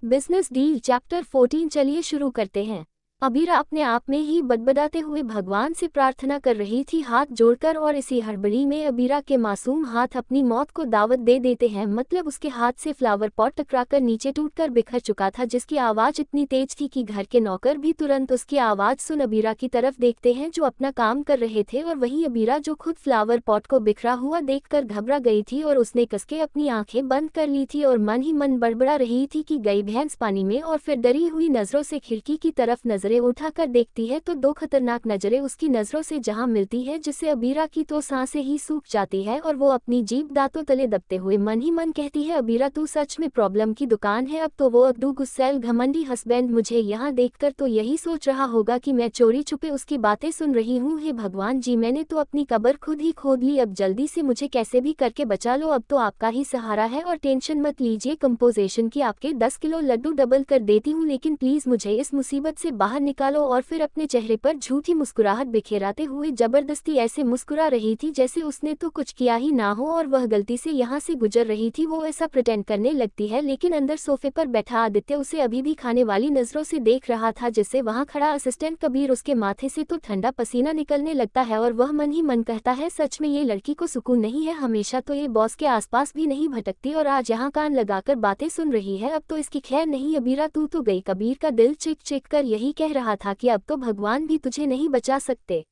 Business deal chapter 14 चलिए शुरू करते हैं। अबीरा अपने आप में ही बदबदाते हुए भगवान से प्रार्थना कर रही थी हाथ जोड़कर, और इसी हड़बड़ी में अबीरा के मासूम हाथ अपनी मौत को दावत दे देते हैं। मतलब उसके हाथ से फ्लावर पॉट टकराकर नीचे टूटकर बिखर चुका था, जिसकी आवाज़ इतनी तेज थी कि घर के नौकर भी तुरंत उसकी आवाज़ सुन अबीरा की तरफ देखते हैं जो अपना काम कर रहे थे। और वहीं अबीरा जो खुद फ्लावर पॉट को बिखरा हुआ देखकर घबरा गई थी और उसने कसके अपनी आंखें बंद कर ली थी और मन ही मन बड़बड़ा रही थी कि गई भैंस पानी में। और फिर डरी हुई नजरों से खिड़की की तरफ नजरें उठाकर देखती है तो दो खतरनाक नजरें उसकी नजरों से जहां मिलती है, जिससे अबीरा की तो सांसें ही सूख जाती है और वो अपनी जीभ दांतों तले दबते हुए मन ही मन कहती है, अबीरा तू सच में प्रॉब्लम की दुकान है। अब तो वो अब्दू गुस्सैल घमंडी हस्बैंड मुझे यहाँ देखकर तो यही सोच रहा होगा कि मैं चोरी छुपे उसकी बातें सुन रही हूँ। हे भगवान जी, मैंने तो अपनी कब्र खुद ही खोद ली। अब जल्दी से मुझे कैसे भी करके बचा लो, अब तो आपका ही सहारा है। और टेंशन मत लीजिए, कंपोजिशन की आपके 10 किलो लड्डू डबल कर देती हूँ, लेकिन प्लीज मुझे इस मुसीबत से बाहर निकालो। और फिर अपने चेहरे पर झूठी मुस्कुराहट बिखेराते हुए जबरदस्ती ऐसे मुस्कुरा रही थी जैसे उसने तो कुछ किया ही ना हो और वह गलती से यहाँ से गुजर रही थी। वो ऐसा प्रिटेंड करने लगती है, लेकिन अंदर सोफे पर बैठा आदित्य उसे अभी भी खाने वाली नजरों से देख रहा था, जिससे वहाँ खड़ा असिस्टेंट कबीर उसके माथे से तो ठंडा पसीना निकलने लगता है और वह मन ही मन कहता है, सच में ये लड़की को सुकून नहीं है। हमेशा तो ये बॉस के आसपास भी नहीं भटकती और आज यहाँ कान लगाकर बातें सुन रही है। अब तो इसकी खैर नहीं। अबीरा तू तो गई। कबीर का दिल चिक चिक कर यही कह रहा था कि अब तो भगवान भी तुझे नहीं बचा सकते।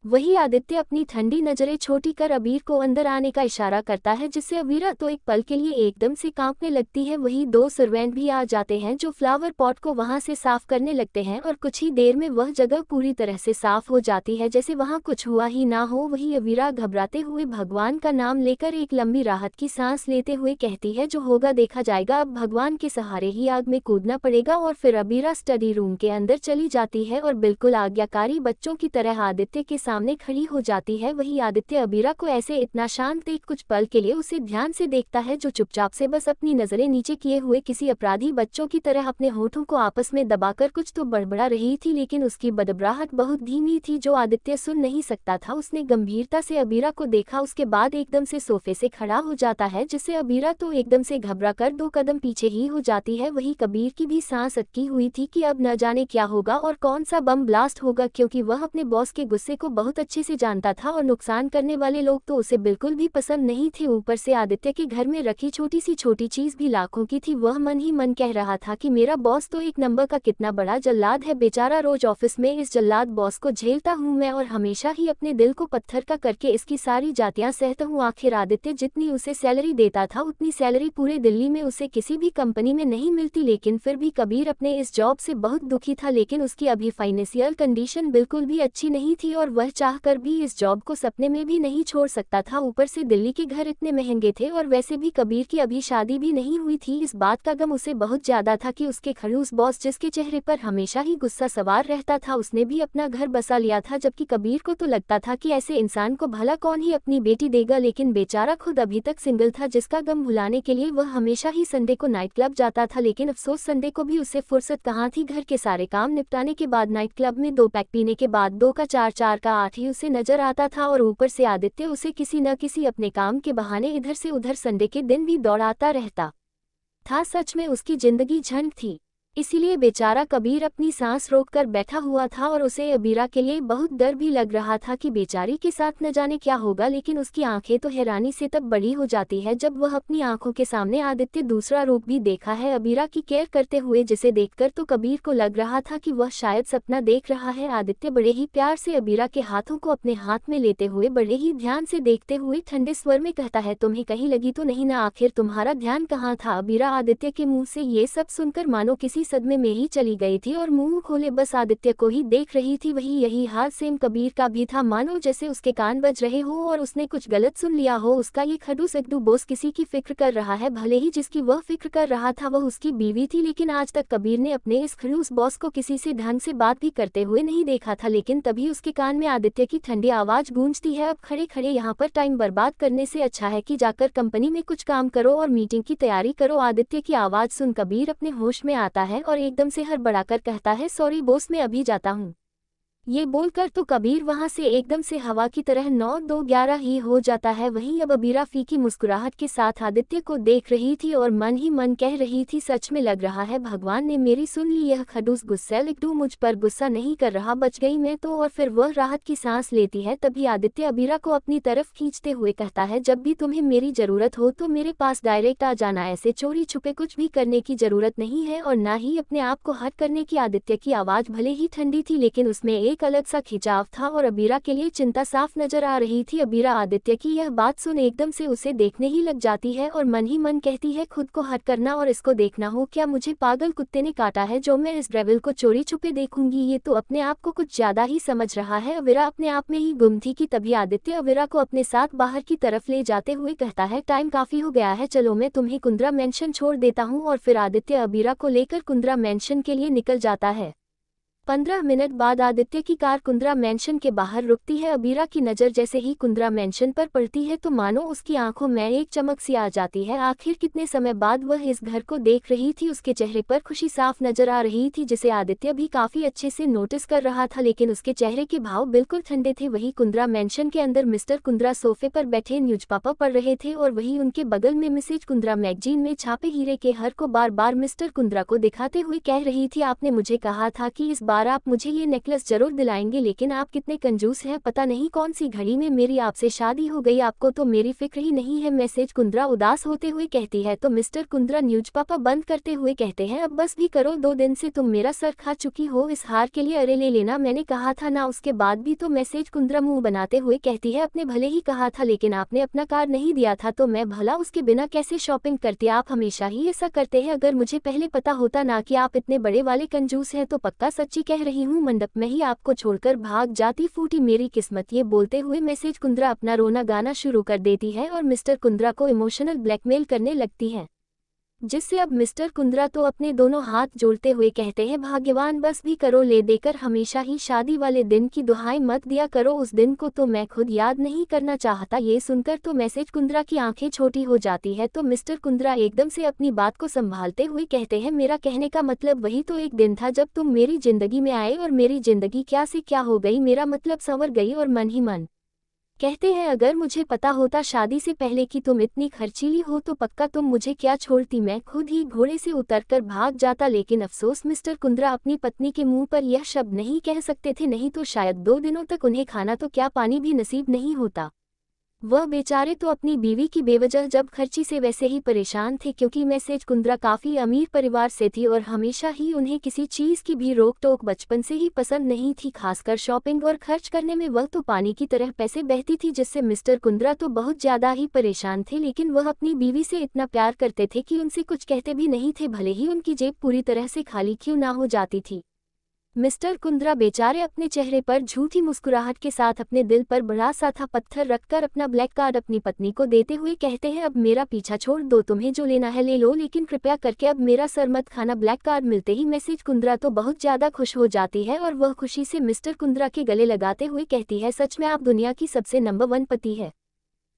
वही आदित्य अपनी ठंडी नजरें छोटी कर अबीर को अंदर आने का इशारा करता है, जिससे अबीरा तो एक पल के लिए एकदम से कांपने लगती है। वही दो सर्वेंट भी आ जाते हैं जो फ्लावर पॉट को वहां से साफ करने लगते हैं और कुछ ही देर में वह जगह पूरी तरह से साफ हो जाती है जैसे वहां कुछ हुआ ही ना हो। वही अबीरा घबराते हुए भगवान का नाम लेकर एक लंबी राहत की सांस लेते हुए कहती है, जो होगा देखा जाएगा, अब भगवान के सहारे ही आग में कूदना पड़ेगा। और फिर अबीरा स्टडी रूम के अंदर चली जाती है और बिल्कुल आज्ञाकारी बच्चों की तरह आदित्य के सामने खड़ी हो जाती है। वही आदित्य अबीरा को ऐसे इतना शांत देख कुछ पल के लिए उसे ध्यान से देखता है, जो चुपचाप से बस अपनी नजरें नीचे किए हुए किसी अपराधी बच्चों की तरह अपने होठों को आपस में दबाकर कुछ तो बड़बड़ा रही थी, लेकिन उसकी बड़बड़ाहट बहुत धीमी थी जो आदित्य सुन नहीं सकता था। उसने गंभीरता से अबीरा को देखा, उसके बाद एकदम से सोफे से खड़ा हो जाता है, जिससे अबीरा तो एकदम से घबरा कर 2 कदम पीछे ही हो जाती है। वही कबीर की भी सांस अटकी हुई थी कि अब न जाने क्या होगा और कौन सा बम ब्लास्ट होगा, क्योंकि वह अपने बॉस के गुस्से को बहुत अच्छे से जानता था और नुकसान करने वाले लोग तो उसे बिल्कुल भी पसंद नहीं थे। ऊपर से आदित्य के घर में रखी छोटी सी छोटी चीज भी लाखों की थी। वह मन ही मन कह रहा था कि मेरा बॉस तो एक नंबर का कितना बड़ा जल्लाद है, बेचारा रोज ऑफिस में इस जल्लाद बॉस को झेलता हूँ मैं और हमेशा ही अपने दिल को पत्थर का करके इसकी सारी जातियां सहता हूँ। आखिर आदित्य जितनी उसे सैलरी देता था उतनी सैलरी पूरे दिल्ली में उसे किसी भी कंपनी में नहीं मिलती, लेकिन फिर भी कबीर अपने इस जॉब से बहुत दुखी था। लेकिन उसकी अभी फाइनेंशियल कंडीशन बिल्कुल भी अच्छी नहीं थी और वह चाहकर भी इस जॉब को सपने में भी नहीं छोड़ सकता था। ऊपर से दिल्ली के घर इतने महंगे थे और वैसे भी कबीर की अभी शादी भी नहीं हुई थी। इस बात का गम उसे बहुत ज्यादा था कि उसके खड़ूस बॉस, जिसके चेहरे पर हमेशा ही गुस्सा सवार रहता था, उसने भी अपना घर बसा लिया था, जबकि कबीर को तो लगता था कि ऐसे इंसान को भला कौन ही अपनी बेटी देगा। लेकिन बेचारा खुद अभी तक सिंगल था, जिसका गम भुलाने के लिए वह हमेशा ही संडे को नाइट क्लब जाता था। लेकिन अफसोस संडे को भी उसे फुर्सत कहाँ थी। घर के सारे काम निपटाने के बाद नाइट क्लब में 2 पैक पीने के बाद 2 का 4, 4 का 8 ही उसे नजर आता था और ऊपर से आदित्य उसे किसी न किसी अपने काम के बहाने इधर से उधर संडे के दिन भी दौड़ाता रहता था। सच में उसकी जिंदगी झंड थी, इसीलिए बेचारा कबीर अपनी सांस रोककर बैठा हुआ था और उसे अबीरा के लिए बहुत डर भी लग रहा था कि बेचारी के साथ न जाने क्या होगा। लेकिन उसकी आंखें तो हैरानी से तब बड़ी हो जाती है जब वह अपनी आंखों के सामने आदित्य दूसरा रूप भी देखा है अबीरा की केयर करते हुए, जिसे देखकर तो कबीर को लग रहा था कि वह शायद सपना देख रहा है। आदित्य बड़े ही प्यार से अबीरा के हाथों को अपने हाथ में लेते हुए बड़े ही ध्यान से देखते हुए ठंडे स्वर में कहता है, तुम्हें कहीं लगी तो नहीं ना, आखिर तुम्हारा ध्यान कहाँ था। अबीरा आदित्य के मुंह से ये सब सुनकर मानो किसी सदमे में ही चली गई थी और मुंह खोले बस आदित्य को ही देख रही थी। वही यही हाल सेम कबीर का भी था, मानो जैसे उसके कान बज रहे हो और उसने कुछ गलत सुन लिया हो। उसका ये खड़ूस अड्डू बॉस किसी की फिक्र कर रहा है, भले ही जिसकी वह फिक्र कर रहा था वह उसकी बीवी थी, लेकिन आज तक कबीर ने अपने इस खड़ूस बॉस को किसी से ढंग से बात भी करते हुए नहीं देखा था। लेकिन तभी उसके कान में आदित्य की ठंडी आवाज गूंजती है, अब खड़े खड़े यहाँ पर टाइम बर्बाद करने से अच्छा है कि जाकर कंपनी में कुछ काम करो और मीटिंग की तैयारी करो। आदित्य की आवाज सुन कबीर अपने होश में आता है और एकदम से हड़बड़ाकर कहता है, सॉरी बॉस, मैं अभी जाता हूँ। ये बोलकर तो कबीर वहां से एकदम से हवा की तरह 9-2-11 ही हो जाता है। वहीं अब अबीरा फीकी मुस्कुराहट के साथ आदित्य को देख रही थी और मन ही मन कह रही थी, सच में लग रहा है भगवान ने मेरी सुन ली। यह खडूस गुस्सैल मुझ पर गुस्सा नहीं कर रहा, बच गई मैं तो। और फिर वह राहत की सांस लेती है। तभी आदित्य अबीरा को अपनी तरफ खींचते हुए कहता है, जब भी तुम्हें मेरी जरूरत हो तो मेरे पास डायरेक्ट आ जाना, ऐसे चोरी छुपे कुछ भी करने की जरूरत नहीं है और ना ही अपने आप को हट करने की। आदित्य की आवाज भले ही ठंडी थी लेकिन उसमें एक अलग सा खिंचाव था और अबीरा के लिए चिंता साफ नजर आ रही थी। अबीरा आदित्य की यह बात सुन एकदम से उसे देखने ही लग जाती है और मन ही मन कहती है, खुद को हट करना और इसको देखना हो क्या? मुझे पागल कुत्ते ने काटा है जो मैं इस ड्रेविल को चोरी छुपे देखूंगी? ये तो अपने आप को कुछ ज्यादा ही समझ रहा है। अबीरा अपने आप में ही गुम थी कि तभी आदित्य अबीरा को अपने साथ बाहर की तरफ ले जाते हुए कहता है, टाइम काफी हो गया है, चलो मैं तुम्हें कुंद्रा मेंशन छोड़ देता हूँ। और फिर आदित्य अबीरा को लेकर कुंद्रा मेंशन के लिए निकल जाता है। 15 मिनट बाद आदित्य की कार कुंद्रा मेंशन के बाहर रुकती है। अबीरा की नज़र जैसे ही कुंद्रा मेंशन पर पड़ती है तो मानो उसकी आंखों में एक चमक सी आ जाती है। आखिर कितने समय बाद वह इस घर को देख रही थी। उसके चेहरे पर खुशी साफ नजर आ रही थी जिसे आदित्य भी काफी अच्छे से नोटिस कर रहा था, लेकिन उसके चेहरे के भाव बिल्कुल ठंडे थे। वही कुंद्रा मेंशन के अंदर मिस्टर कुंद्रा सोफे पर बैठे न्यूज़पेपर पढ़ रहे थे और वही उनके बगल में मिसेज कुंद्रा मैगजीन में छापे हीरे के हर को बार बार मिस्टर कुंद्रा को दिखाते हुए कह रही थी, आपने मुझे कहा था कि इस बार आप मुझे ये नेकलेस जरूर दिलाएंगे, लेकिन आप कितने कंजूस हैं। पता नहीं कौन सी घड़ी में मेरी आपसे शादी हो गई, आपको तो मेरी फिक्र ही नहीं है। मैसेज कुंद्रा उदास होते हुए कहती है तो मिस्टर कुंद्रा न्यूज़पेपर बंद करते हुए कहते हैं, अब बस भी करो, 2 दिन से तुम मेरा सर खा चुकी हो इस हार के लिए। अरे ले लेना, मैंने कहा था ना। उसके बाद भी तो मैसेज कुंद्रा मुंह बनाते हुए कहती है, अपने भले ही कहा था लेकिन आपने अपना कार्ड नहीं दिया था तो मैं भला उसके बिना कैसे शॉपिंग करती? आप हमेशा ही ऐसा करते हैं। अगर मुझे पहले पता होता ना कि आप इतने बड़े वाले कंजूस हैं तो पक्का सच्ची कह रही हूँ मंडप में ही आपको छोड़कर भाग जाती, फूटी मेरी किस्मत। ये बोलते हुए मैसेज कुंद्रा अपना रोना गाना शुरू कर देती है और मिस्टर कुंद्रा को इमोशनल ब्लैकमेल करने लगती है, जिससे अब मिस्टर कुंद्रा तो अपने दोनों हाथ जोड़ते हुए कहते हैं, भाग्यवान बस भी करो, ले देकर हमेशा ही शादी वाले दिन की दुहाई मत दिया करो, उस दिन को तो मैं खुद याद नहीं करना चाहता। ये सुनकर तो मैसेज कुंद्रा की आंखें छोटी हो जाती है तो मिस्टर कुंद्रा एकदम से अपनी बात को संभालते हुए कहते हैं, मेरा कहने का मतलब वही तो एक दिन था जब तुम मेरी जिंदगी में आए और मेरी जिंदगी क्या से क्या हो गई, मेरा मतलब संवर गई। और मन ही मन कहते हैं, अगर मुझे पता होता शादी से पहले कि तुम इतनी खर्चीली हो तो पक्का तुम मुझे क्या छोड़ती, मैं खुद ही घोड़े से उतरकर भाग जाता। लेकिन अफसोस मिस्टर कुंद्रा अपनी पत्नी के मुंह पर यह शब्द नहीं कह सकते थे, नहीं तो शायद 2 दिनों तक उन्हें खाना तो क्या पानी भी नसीब नहीं होता। वह बेचारे तो अपनी बीवी की बेवजह जब खर्ची से वैसे ही परेशान थे, क्योंकि मैसेज कुंद्रा काफ़ी अमीर परिवार से थी और हमेशा ही उन्हें किसी चीज़ की भी रोक टोक बचपन से ही पसंद नहीं थी, खासकर शॉपिंग और खर्च करने में वह तो पानी की तरह पैसे बहती थी, जिससे मिस्टर कुंद्रा तो बहुत ज़्यादा ही परेशान थे। लेकिन वह अपनी बीवी से इतना प्यार करते थे कि उनसे कुछ कहते भी नहीं थे, भले ही उनकी जेब पूरी तरह से खाली क्यों ना हो जाती थी। मिस्टर कुंद्रा बेचारे अपने चेहरे पर झूठी मुस्कुराहट के साथ अपने दिल पर बड़ा सा था पत्थर रखकर अपना ब्लैक कार्ड अपनी पत्नी को देते हुए कहते हैं, अब मेरा पीछा छोड़ दो, तुम्हें जो लेना है ले लो, लेकिन कृपया करके अब मेरा सर मत खाना। ब्लैक कार्ड मिलते ही मैसेज कुंद्रा तो बहुत ज्यादा खुश हो जाती है और वह खुशी से मिस्टर कुंद्रा के गले लगाते हुए कहती है, सच में आप दुनिया की सबसे नंबर 1 पति है।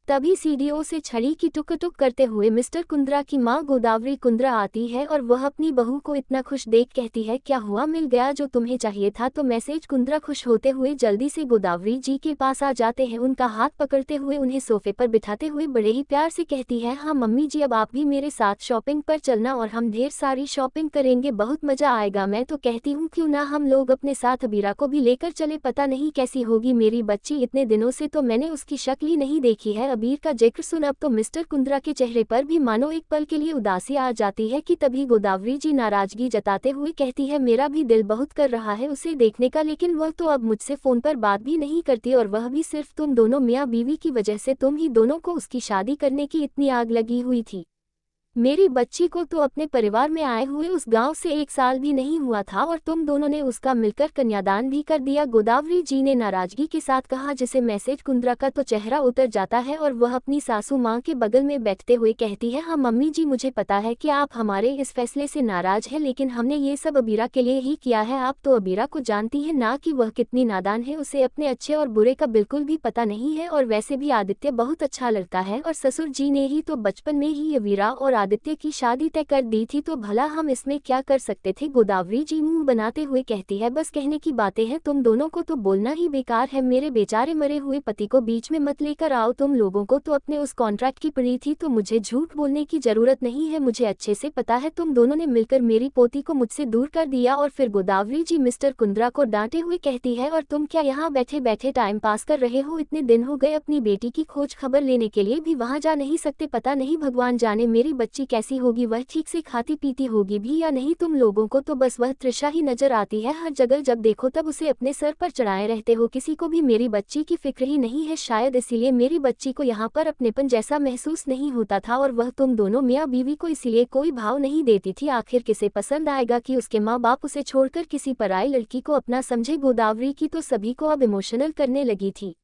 तभी सीढ़ियों से छड़ी की टुक टुक करते हुए मिस्टर कुंद्रा की मां गोदावरी कुंद्रा आती है और वह अपनी बहू को इतना खुश देख कहती है, क्या हुआ, मिल गया जो तुम्हें चाहिए था? तो मैसेज कुंद्रा खुश होते हुए जल्दी से गोदावरी जी के पास आ जाते हैं, उनका हाथ पकड़ते हुए उन्हें सोफे पर बिठाते हुए बड़े ही प्यार से कहती है, हाँ मम्मी जी, अब आप भी मेरे साथ शॉपिंग पर चलना और हम ढेर सारी शॉपिंग करेंगे, बहुत मजा आएगा। मैं तो कहती हूँ क्यों ना हम लोग अपने साथ अबीरा को भी लेकर चले, पता नहीं कैसी होगी मेरी बच्ची, इतने दिनों से तो मैंने उसकी शक्ल ही नहीं देखी है। अबीर का जिक्र सुन अब तो मिस्टर कुंद्रा के चेहरे पर भी मानो एक पल के लिए उदासी आ जाती है कि तभी गोदावरी जी नाराजगी जताते हुए कहती है, मेरा भी दिल बहुत कर रहा है उसे देखने का, लेकिन वह तो अब मुझसे फोन पर बात भी नहीं करती और वह भी सिर्फ तुम दोनों मियाँ बीवी की वजह से, तुम ही दोनों को उसकी शादी करने की इतनी आग लगी हुई थी। मेरी बच्ची को तो अपने परिवार में आए हुए उस गांव से 1 साल भी नहीं हुआ था और तुम दोनों ने उसका मिलकर कन्यादान भी कर दिया, गोदावरी जी ने नाराजगी के साथ कहा, जिसे मैसेज कुंद्रा का तो चेहरा उतर जाता है और वह अपनी सासू मां के बगल में बैठते हुए कहती है, हाँ मम्मी जी, मुझे पता है कि आप हमारे इस फैसले से नाराज हैं, लेकिन हमने ये सब अबीरा के लिए ही किया है। आप तो अबीरा को जानती है ना कि वह कितनी नादान है, उसे अपने अच्छे और बुरे का बिल्कुल भी पता नहीं है, और वैसे भी आदित्य बहुत अच्छा लड़का है और ससुर जी ने ही तो बचपन में ही अबीरा और आदित्य की शादी तय कर दी थी तो भला हम इसमें क्या कर सकते थे। गोदावरी जी मुंह बनाते हुए कहती है, बस कहने की बातें हैं, तुम दोनों को तो बोलना ही बेकार है। मेरे बेचारे मरे हुए पति को बीच में मत लेकर आओ। तुम लोगों को तो अपने उस कॉन्ट्रैक्ट की पड़ी थी, तो मुझे झूठ बोलने की जरूरत नहीं है। मुझे अच्छे से पता है तुम दोनों ने मिलकर मेरी पोती को मुझसे दूर कर दिया। और फिर गोदावरी जी मिस्टर कुंद्रा को डांटे हुए कहती है, और तुम क्या यहाँ बैठे बैठे टाइम पास कर रहे हो? इतने दिन हो गए अपनी बेटी की खोज खबर लेने के लिए भी वहाँ जा नहीं सकते। पता नहीं भगवान जाने मेरी बच्ची कैसी होगी, वह ठीक से खाती पीती होगी भी या नहीं। तुम लोगों को तो बस वह तृषा ही नजर आती है, हर जगह जब देखो तब उसे अपने सर पर चढ़ाए रहते हो। किसी को भी मेरी बच्ची की फिक्र ही नहीं है। शायद इसीलिए मेरी बच्ची को यहाँ पर अपनेपन जैसा महसूस नहीं होता था, और वह तुम दोनों मियाँ बीवी को इसलिए कोई भाव नहीं देती थी। आखिर किसे पसंद आएगा कि उसके माँ बाप उसे छोड़कर किसी पराई लड़की को अपना समझे। गोदावरी की तो सभी को अब इमोशनल करने लगी थी।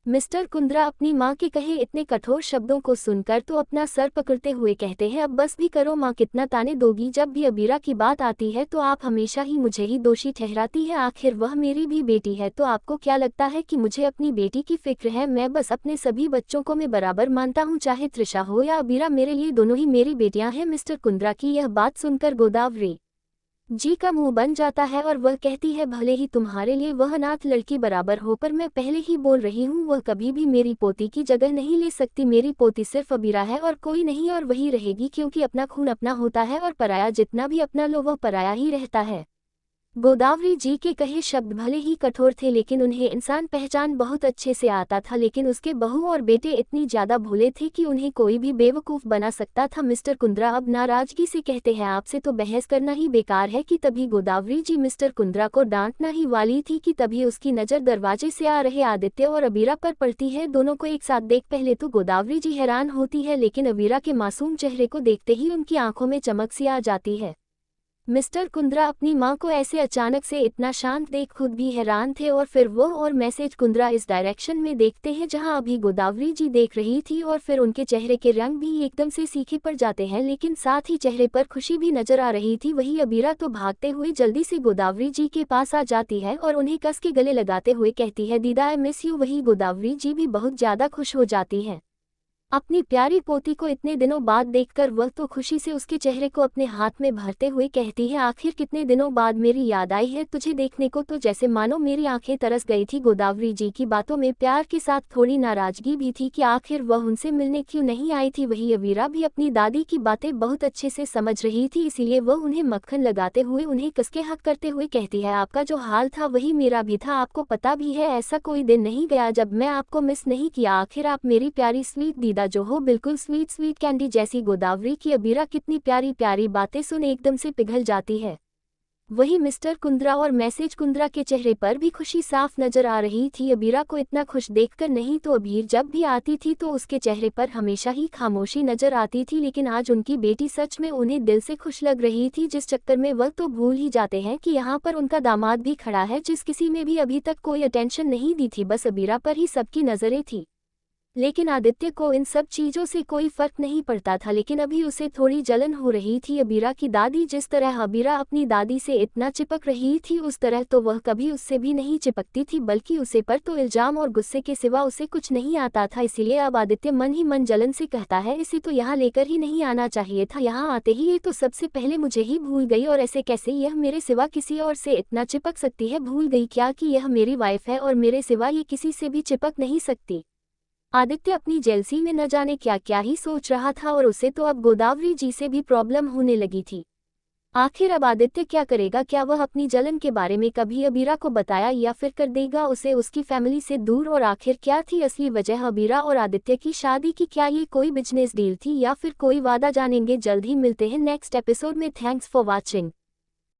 मिस्टर कुंद्रा अपनी माँ के कहे इतने कठोर शब्दों को सुनकर तो अपना सर पकड़ते हुए कहते हैं, अब बस भी करो माँ, कितना ताने दोगी? जब भी अबीरा की बात आती है तो आप हमेशा ही मुझे ही दोषी ठहराती है। आखिर वह मेरी भी बेटी है, तो आपको क्या लगता है कि मुझे अपनी बेटी की फिक्र है? मैं बस अपने सभी बच्चों को मैं बराबर मानता हूँ, चाहे तृषा हो या अबीरा, मेरे लिए दोनों ही मेरी बेटियां हैं। मिस्टर कुंद्रा की यह बात सुनकर गोदावरी जी का मुंह बन जाता है और वह कहती है, भले ही तुम्हारे लिए वह अनाथ लड़की बराबर हो, पर मैं पहले ही बोल रही हूँ वह कभी भी मेरी पोती की जगह नहीं ले सकती। मेरी पोती सिर्फ अबीरा है और कोई नहीं, और वही रहेगी, क्योंकि अपना खून अपना होता है और पराया जितना भी अपना लो वह पराया ही रहता है। गोदावरी जी के कहे शब्द भले ही कठोर थे, लेकिन उन्हें इंसान पहचान बहुत अच्छे से आता था। लेकिन उसके बहू और बेटे इतनी ज्यादा भोले थे कि उन्हें कोई भी बेवकूफ बना सकता था। मिस्टर कुंद्रा अब नाराजगी से कहते हैं, आपसे तो बहस करना ही बेकार है। कि तभी गोदावरी जी मिस्टर कुंद्रा को डांटना ही वाली थी कि तभी उसकी नजर दरवाजे से आ रहे आदित्य और अबीरा पर पड़ती है। दोनों को एक साथ देख पहले तो गोदावरी जी हैरान होती है, लेकिन अबीरा के मासूम चेहरे को देखते ही उनकी आंखों में चमक सी आ जाती है। मिस्टर कुंद्रा अपनी मां को ऐसे अचानक से इतना शांत देख खुद भी हैरान थे, और फिर वो और मैसेज कुंद्रा इस डायरेक्शन में देखते हैं जहां अभी गोदावरी जी देख रही थी, और फिर उनके चेहरे के रंग भी एकदम से फीके पड़ जाते हैं, लेकिन साथ ही चेहरे पर खुशी भी नजर आ रही थी। वही अबीरा तो भागते हुए जल्दी से गोदावरी जी के पास आ जाती है और उन्हें कस के गले लगाते हुए कहती है, दीदा आई मिस यू। वही गोदावरी जी भी बहुत ज्यादा खुश हो जाती है अपनी प्यारी पोती को इतने दिनों बाद देखकर। वह तो खुशी से उसके चेहरे को अपने हाथ में भरते हुए कहती है, आखिर कितने दिनों बाद मेरी याद आई है तुझे देखने को, तो जैसे मानो मेरी आंखें तरस गई थी। गोदावरी जी की बातों में प्यार के साथ थोड़ी नाराजगी भी थी कि आखिर वह उनसे मिलने क्यों नहीं आई थी। वही अबीरा भी अपनी दादी की बातें बहुत अच्छे से समझ रही थी, इसीलिए वह उन्हें मक्खन लगाते हुए उन्हें कसके हक करते हुए कहती है, आपका जो हाल था वही मेरा भी था। आपको पता भी है ऐसा कोई दिन नहीं गया जब मैं आपको मिस नहीं किया। आखिर आप मेरी प्यारी स्वीट दीदा जो हो, बिल्कुल स्वीट स्वीट कैंडी जैसी। गोदावरी की अबीरा कितनी प्यारी प्यारी बातें सुन एकदम से पिघल जाती है। वही मिस्टर कुंद्रा और मैसेज कुंद्रा के चेहरे पर भी खुशी साफ नजर आ रही थी। अबीरा को इतना खुश देखकर नहीं तो अबीर जब भी आती थी तो उसके चेहरे पर हमेशा ही खामोशी नजर आती थी, लेकिन आज उनकी बेटी सच में उन्हें दिल से खुश लग रही थी, जिस चक्कर में वह तो भूल ही जाते हैं कि यहाँ पर उनका दामाद भी खड़ा है, जिस किसी में भी अभी तक कोई अटेंशन नहीं दी थी, बस अबीरा पर ही सबकी नजरें थी। लेकिन आदित्य को इन सब चीजों से कोई फर्क नहीं पड़ता था, लेकिन अभी उसे थोड़ी जलन हो रही थी। अबीरा की दादी जिस तरह अबीरा अपनी दादी से इतना चिपक रही थी, उस तरह तो वह कभी उससे भी नहीं चिपकती थी, बल्कि उसे पर तो इल्जाम और गुस्से के सिवा उसे कुछ नहीं आता था। इसीलिए अब आदित्य मन ही मन जलन से कहता है, इसे तो यहाँ लेकर ही नहीं आना चाहिए था, यहाँ आते ही ये तो सबसे पहले मुझे ही भूल गई, और ऐसे कैसे यह मेरे सिवा किसी और से इतना चिपक सकती है? भूल गई क्या कि यह मेरी वाइफ है और मेरे सिवा ये किसी से भी चिपक नहीं सकती? आदित्य अपनी जेलसी में न जाने क्या क्या ही सोच रहा था, और उसे तो अब गोदावरी जी से भी प्रॉब्लम होने लगी थी। आखिर अब आदित्य क्या करेगा? क्या वह अपनी जलन के बारे में कभी अबीरा को बताया या फिर कर देगा उसे उसकी फैमिली से दूर? और आखिर क्या थी असली वजह अबीरा और आदित्य की शादी की? क्या ये कोई बिजनेस डील थी या फिर कोई वादा? जानेंगे जल्द ही। मिलते हैं नेक्स्ट एपिसोड में। Thanks for watching.